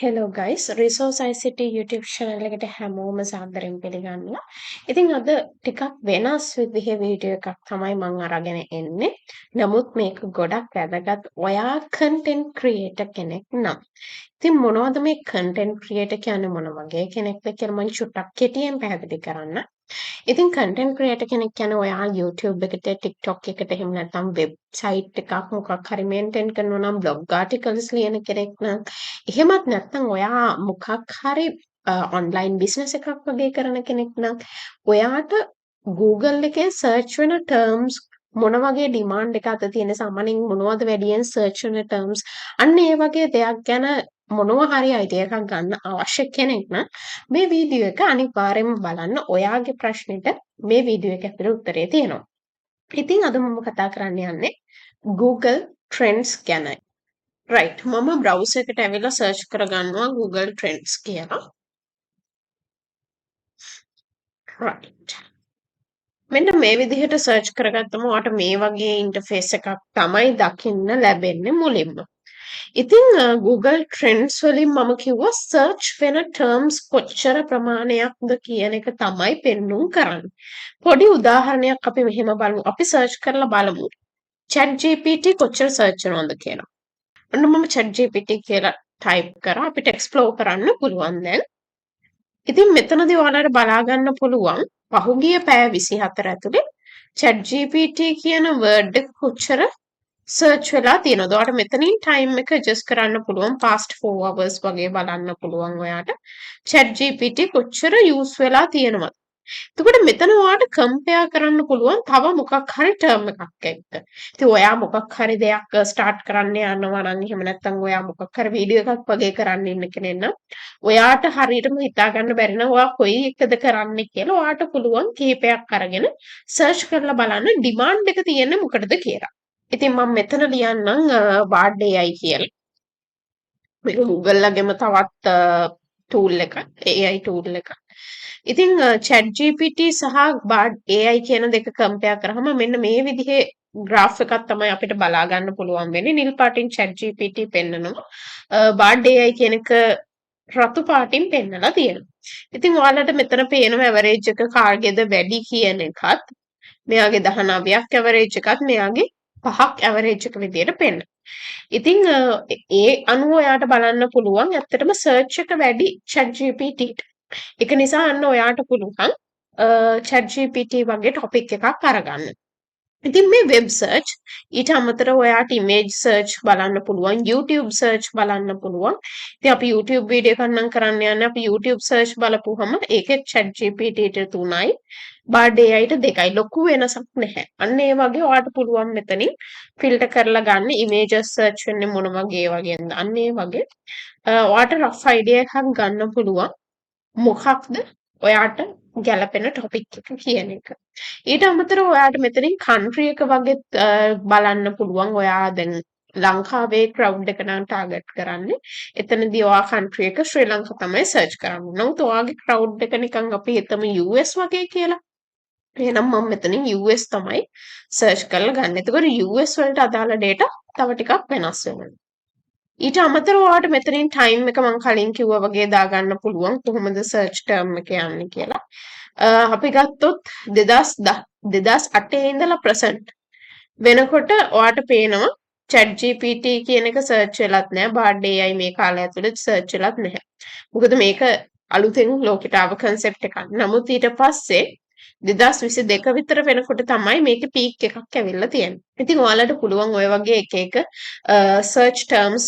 Hello guys, Resource ICT YouTube channel එකට හැමෝම සාදරයෙන් පිළිගන්නවා. ඉතින් අද ටිකක් වෙනස් විදිහේ වීඩියෝ එකක් තමයි මම අරගෙන එන්නේ. නමුත් මේක ගොඩක් වැදගත් ඔයා content creator කෙනෙක් නම්. ඉතින් මොනවද මේ content creator කියන්නේ මොන වගේ කෙනෙක්ද කියලා මම චුට්ටක් කෙටියෙන් පැහැදිලි කරන්න. ඉතින් content creator කෙනෙක් කියන්නේ ඔයා YouTube එකට TikTok එකට එහෙම නැත්නම් website එකක් මොකක් හරි maintain කරනවා නම් blog articles ලියන කෙනෙක් නම් එහෙමත් නැත්නම් ඔයා මොකක් හරි online business එකක් වගේ කරන කෙනෙක් නම් ඔයාට Google එකේ search වෙන terms මොන වගේ demand එකක්ද තියෙන සාමාන්‍යයෙන් මොනවද වැඩියෙන් search වෙන terms අන්න ඒ වගේ දෙයක් ගැන මොනවා හරි idea එකක් ගන්න අවශ්‍ය කෙනෙක් නම් මේ වීඩියෝ එක අනිවාර්යයෙන්ම බලන්න. ඔයාගේ ප්‍රශ්නෙට මේ වීඩියෝ එක ඇතුලේ උත්තරේ තියෙනවා. ඉතින් අද මම කතා කරන්න යන්නේ Google Trends ගැනයි. right මම browser එකට ඇවිල්ලා search කරගන්නවා Google Trends කියලා. right මෙන්න මේ විදිහට search කරගත්තම ඔයාට මේ වගේ interface එකක් තමයි දකින්න ලැබෙන්නේ මුලින්ම. ඉතින් Google Trends වලින් මම කිව්වා search වෙන terms කොච්චර ප්‍රමාණයක්ද කියන එක තමයි පෙන්눔 කරන්නේ. පොඩි උදාහරණයක් අපි මෙහෙම බලමු. අපි search කරලා බලමු. ChatGPT කොච්චර search කරනවද කියලා. ඔන්න මම ChatGPT කියලා type කරා. අපිට explore කරන්න පුළුවන් දැන්. ඉතින් මෙතනදී ඔයාලට බලා ගන්න පුළුවන් පහුගිය පැය 24 ඇතුලේ ChatGPT කියන word එක කොච්චර සර්ච් වෙලා තියෙනවද? ඔයාලට මෙතනින් ටයිම් එක ඇඩ්ජස්ට් කරන්න පුළුවන් past 4 hours වගේ බලන්න පුළුවන් ඔයාට ChatGPT කොච්චර යූස් වෙලා තියෙනවද? එතකොට මෙතන ඔයාට කම්පෙයාර් කරන්න පුළුවන් තව මොකක් හරි ටර්ම් එකක් එක්ක. ඉතින් ඔයා මොකක් හරි දෙයක් ස්ටාර්ට් කරන්න යනවා නම් එහෙම නැත්නම් ඔයා මොකක් හරි වීඩියෝ එකක් වගේ කරන්න ඉන්න කෙනෙක් නම් ඔයාට හරියටම හිතා ගන්න බැරි නම් ඔයා කොයි එකද කරන්නේ කියලා ඔයාට පුළුවන් කීපයක් අරගෙන සර්ච් කරලා බලන්න ඩිමාන්ඩ් එක තියෙන්නේ මොකටද කියලා. ඉතින් මම මෙතන ලියන්නම් බාඩ් AI කියලා. මේක Google ලගේම තවත් tool එකක් AI tool එකක්. ඉතින් ChatGPT සහ බාඩ් AI කියන දෙක කම්පෙයාර් කරාම මෙන්න මේ විදිහේ graph එකක් තමයි අපිට බලා ගන්න පුළුවන් වෙන්නේ. නිල් පාටින් ChatGPT පෙන්නනවා. බාඩ් AI කියන එක රතු පාටින් පෙන්නලා තියෙනවා. ඉතින් ඔයාලට මෙතන පේනවා average එක කාගේද වැඩි කියන එකත් මෙයාගේ 19ක් average එකත් මෙයාගේ 5ක් average එක විදියට පෙන්නනවා. ඉතින් ඒ අනුව ඔයාට බලන්න පුළුවන් ඇත්තටම search එක වැඩි ChatGPT-ට. ඒක නිසා අන්න ඔයාට පුළුවන් ChatGPT වගේ topic එකක් අරගන්න. ඉතින් මේ web search ඊට අමතරව ඔයාට image search බලන්න පුළුවන්, YouTube search බලන්න පුළුවන්. ඉතින් අපි YouTube වීඩියෝ එකක් නම් කරන්න යන්නේ අපි YouTube search බලපුවහම ඒකේ ChatGPT-ට 3යි, බාඩ් AI-ට 2යි. ලොකු වෙනසක් නැහැ. අන්න ඒ වගේ ඔයාට පුළුවන් මෙතනින් ෆිල්ටර් කරලා ගන්න images search වෙන්නේ මොන වගේ වගේද. අන්න ඒ වගේ ඔයාට rough idea එකක් ගන්න පුළුවන්. මොකක්ද ඔයාට ගැලපෙන ටොපික් එක කියන එක. ඊට අමතරව ඔයාට මෙතනින් country එක වගේ බලන්න පුළුවන්. ඔයා දැන් ලංකාවේ crowd එක නම් target කරන්නේ. එතනදී ඔයා country එක ශ්‍රී ලංකා තමයි search කරන්නේ. නමුත් ඔයාගේ crowd එක නිකන් අපි හිතමු US වගේ කියලා. එහෙනම් මම මෙතනින් US තමයි search කරලා ගන්න. එතකොට US වලට අදාළ data තව ටිකක් වෙනස් වෙනවා. ඊට අමතරව ඔයාට මෙතනින් ටයිම් එක මම කලින් කිව්වා වගේ දාගන්න පුළුවන් කොහොමද සර්ච් ටර්ම් එක යන්නේ කියලා. අපි ගත්තොත් 2008 ඉඳලා ප්‍රසන්ට් වෙනකොට ඔයාට පේනවා ChatGPT කියන එක සර්ච් වෙලත් නැහැ. බාඩ් AI මේ කාලය ඇතුළත සර්ච් වෙලත් නැහැ. මොකද මේක අලුතෙන් ලෝකෙට ආව concept එකක්. නමුත් ඊට පස්සේ 2022 විතර වෙනකොට තමයි මේකේ පීක් එකක් ඇවිල්ලා තියෙන්නේ. ඉතින් ඔයාලට පුළුවන් ඔය වගේ එක එක search terms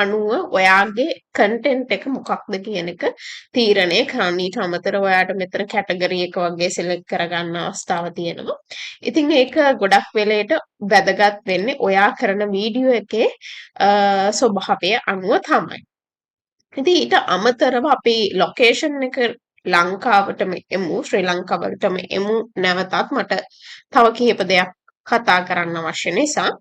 අනුව ඔයාගේ content එක මොකක්ද කියන එක තීරණය කරන්න. ඊට අමතරව ඔයාට මෙතන category එක වගේ select කරගන්න අවස්ථාව තියෙනවා. ඉතින් ඒක ගොඩක් වෙලේට වැදගත් වෙන්නේ ඔයා කරන වීඩියෝ එකේ ස්වභාවය අනුව තමයි. ඉතින් ඊට අමතරව අපි location එක ලංකාවටම එමු, ශ්‍රී ලංකාවටම එමු. නැවතත් මට තව කිහිප දෙයක් කතා කරන්න අවශ්‍ය නිසා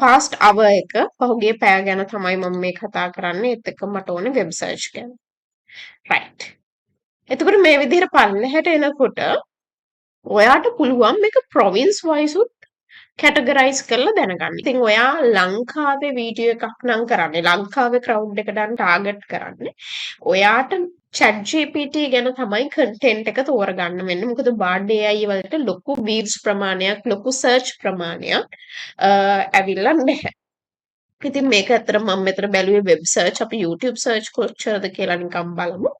past hour එක පහුගිය පැය ගැන තමයි මම මේ කතා කරන්නේ. ඒත් එක්ක මට ඕනේ web search ගැන. right. එතකොට මේ විදිහට පල්ලෙහාට එනකොට ඔයාට පුළුවන් මේක province wise උත් කැටගරයිස් කරලා දැනගන්න. ඉතින් ඔයා ලංකාවේ වීඩියෝ එකක් නම් කරන්නේ ලංකාවේ ක්‍රවුඩ් එකට ටාගට් කරන්නේ. ඔයාට chat GPT ගැන තමයි කන්ටෙන්ට් එක තෝරගන්න වෙන්නේ. මොකද බාඩ් AI වලට ලොකු වීව්ස් ප්‍රමාණයක්, ලොකු සර්ච් ප්‍රමාණයක් ඇවිල්ලා නැහැ. ඉතින් මේක ඇත්තට මම මෙතන බැලුවේ වෙබ් සර්ච් අපි YouTube සර්ච් කොච්චරද කියලා නිකන් බලමු.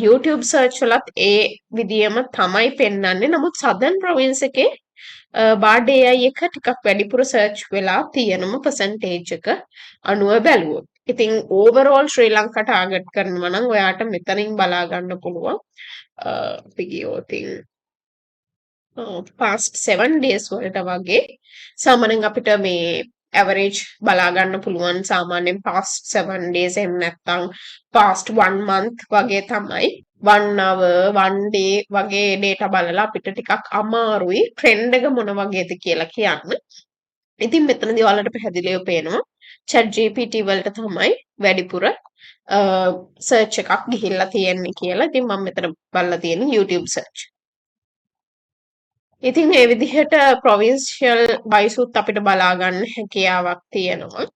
YouTube සර්ච් වලත් ඒ විදියම තමයි පෙන්වන්නේ. නමුත් සදර්න් ප්‍රොවින්ස් එකේ බාඩ් AI එක ටිකක් වැඩිපුර සර්ච් වෙලා තියෙනම percentage එක අනුව බැලුවොත්. ඉතින් overall ශ්‍රී ලංකා ටාගට් කරනවා නම් ඔයාට මෙතනින් බලා ගන්න පුළුවන්. අපි ගියොත් past 7 days වලට වගේ සාමාන්‍යයෙන් අපිට මේ average බලා ගන්න පුළුවන් සාමාන්‍යයෙන් past 7 days එහෙම නැත්නම් past 1 month වගේ තමයි 1 hour 1 day වගේ data බලලා අපිට ටිකක් අමාරුයි trend එක මොන වගේද කියලා කියන්න. ඉතින් මෙතනදී ඔයාලට පැහැදිලිව පේනවා chat GPT වලට තමයි වැඩිපුර search එකක් ගිහිල්ලා තියෙන්නේ කියලා. ඉතින් මම මෙතන බලලා තියෙන්නේ YouTube search. ඉතින් ඒ විදිහට ප්‍රොවින්ෂියල් වයිසුත් අපිට බලා ගන්න හැකියාවක් තියෙනවා.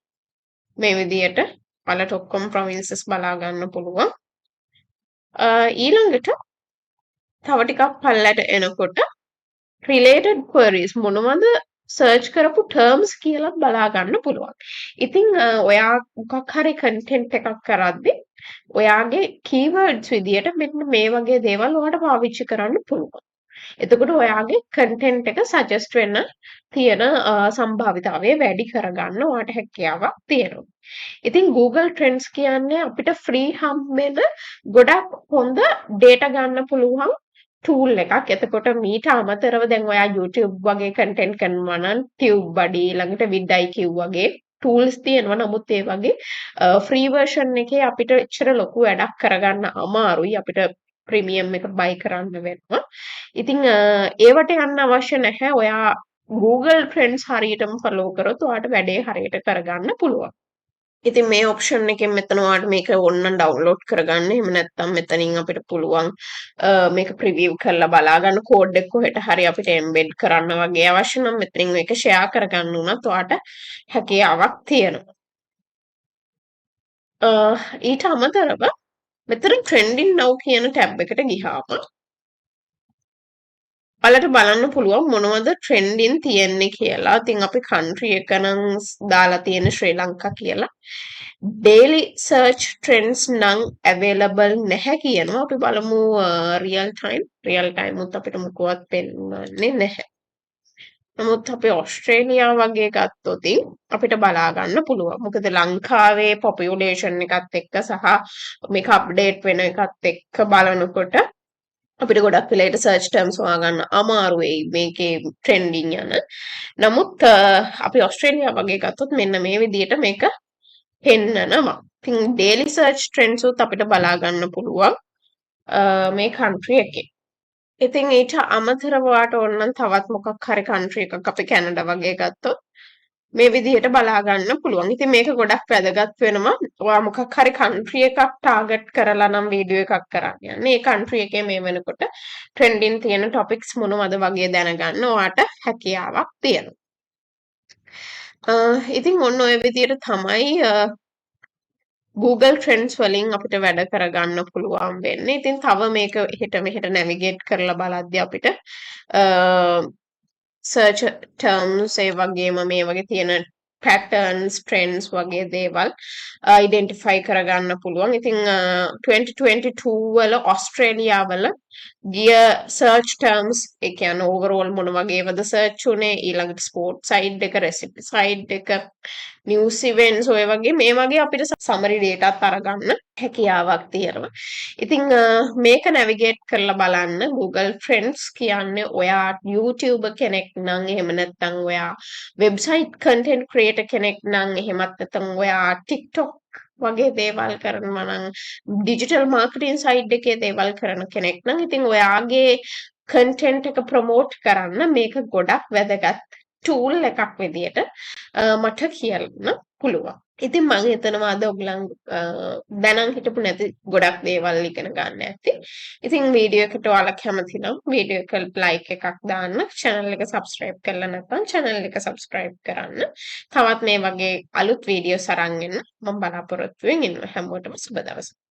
මේ විදිහට ඔයාලට ඔක්කොම ප්‍රොවින්සස් බලා ගන්න පුළුවන්. ඊළඟට තව ටිකක් පල්ලට එනකොට related queries මොනවද සර්ච් කරපු terms කියලා බලා ගන්න පුළුවන්. ඉතින් ඔයා මොකක් හරි content එකක් කරද්දී ඔයාගේ keywords විදියට මෙන්න මේ වගේ දේවල් ඔයාලට පාවිච්චි කරන්න පුළුවන්. එතකොට ඔයාගේ content එක suggest වෙන්න තියෙන සම්භාවිතාවය වැඩි කරගන්න ඔයාට හැකියාවක් තියෙනවා. ඉතින් Google Trends කියන්නේ අපිට free හම්බෙන ගොඩක් හොඳ data ගන්න පුළුවන් tool එකක්. එතකොට මීට අමතරව දැන් ඔයා YouTube වගේ content කරනවා නම් TubeBuddy ළඟට vidIQ වගේ tools තියෙනවා. නමුත් ඒ වගේ free version එකේ අපිට එච්චර ලොකු වැඩක් කරගන්න අමාරුයි. අපිට ප්‍රීමියම් එක buy කරන්න වෙනවා. ඉතින් ඒවට යන්න අවශ්‍ය නැහැ. ඔයා Google Trends හරියටම follow කරොත් ඔයාට වැඩේ හරියට කරගන්න පුළුවන්. ඉතින් මේ ඔප්ෂන් එකෙන් මෙතන ඔයාලට මේක ඕනනම් ඩවුන්ලෝඩ් කරගන්න. එහෙම නැත්නම් මෙතනින් අපිට පුළුවන් මේක ප්‍රිවිව් කරලා බලා ගන්න කෝඩ් එක කොහෙට හරි අපිට එම්බෙඩ් කරන්න වගේ අවශ්‍ය නම් මෙතනින් මේක ෂෙයා කරගන්න උනත් ඔයාට හැකියාවක් තියෙනවා. ඊට අමතරව මෙතන trending now කියන ටැබ් එකට ගියාම ඔයාලට බලන්න පුළුවන් මොනවද trending තියෙන්නේ කියලා. ඉතින් අපි country එක නම් දාලා තියෙන ශ්‍රී ලංකා කියලා. daily search trends නම් available නැහැ කියනවා. අපි බලමු real time උත් අපිට මොකවත් පෙන්වන්නේ නැහැ. නමුත් අපි ඕස්ට්‍රේලියාව වගේ ගත්තොත් අපිට බලා ගන්න පුළුවන්. මොකද ලංකාවේ population එකත් එක්ක සහ මේක අප්ඩේට් වෙන එකත් එක්ක බලනකොට අපිට ගොඩක් වෙලාවට search terms හොයාගන්න අමාරු වෙයි මේකේ trending යන. නමුත් අපි ඕස්ට්‍රේලියාව වගේ ගත්තොත් මෙන්න මේ විදිහට මේක පෙන්නනවා. ඉතින් daily search trends උත් අපිට බලා ගන්න පුළුවන් මේ country එකේ. ඉතින් ඊට අමතරව ඔයාට ඕනනම් තවත් මොකක් හරි country එකක් අපි කැනඩා වගේ ගත්තොත් මේ විදිහට බලා ගන්න පුළුවන්. ඉතින් මේක ගොඩක් වැදගත් වෙනවා. ඔයා මොකක් හරි country එකක් target කරලා නම් වීඩියෝ එකක් කරන්න යන්නේ. මේ country එකේ මේ වෙනකොට trending තියෙන topics මොනවද වගේ දැනගන්න ඔයාට හැකියාවක් තියෙනවා. ඉතින් ඔන්න ඔය විදිහට තමයි Google Trends වලින් අපිට වැඩ කරගන්න පුළුවන් වෙන්නේ. ඉතින් තව මේක එහෙට මෙහෙට navigate කරලා බලද්දී අපිට search terms ඒ වගේම මේ වගේ තියෙන patterns trends වගේ දේවල් identify කරගන්න පුළුවන්. ඉතින් 2022 වල ඕස්ට්‍රේලියා වල ගිය search terms ඒ කියන්නේ overall මොන වගේවද search උනේ ඊළඟට sport side එක recipe side එක news events ඔය වගේ මේ වගේ අපිට summary data අරගන්න හැකියාවක් තියෙනවා. ඉතින් මේක navigate කරලා බලන්න Google Trends කියන්නේ ඔයා YouTuber කෙනෙක් නම් එහෙම නැත්නම් ඔයා website content creator කෙනෙක් නම් එහෙමත් නැත්නම් ඔයා TikTok වගේ දේවල් කරනවා නම් digital marketing side එකේ දේවල් කරන කෙනෙක් නම් ඉතින් ඔයාගේ content එක promote කරන්න මේක ගොඩක් වැදගත් tool එකක් විදියට මට කියන්න පුළුවන්. ඉතින් මං හිතනවා අද ඔයගලන් දැනන් හිටපු නැති ගොඩක් දේවල් ඉගෙන ගන්න ඇති. ඉතින් වීඩියෝ එකට ඔයාලා කැමති නම් වීඩියෝ එකට ලයික් එකක් දාන්න, channel එක subscribe කරලා නැත්නම් channel එක subscribe කරන්න. තවත් මේ වගේ අලුත් වීඩියෝස් අරන් එන්න මම බලාපොරොත්තු වෙමින් ඉන්නවා. හැමෝටම සුබ දවසක්.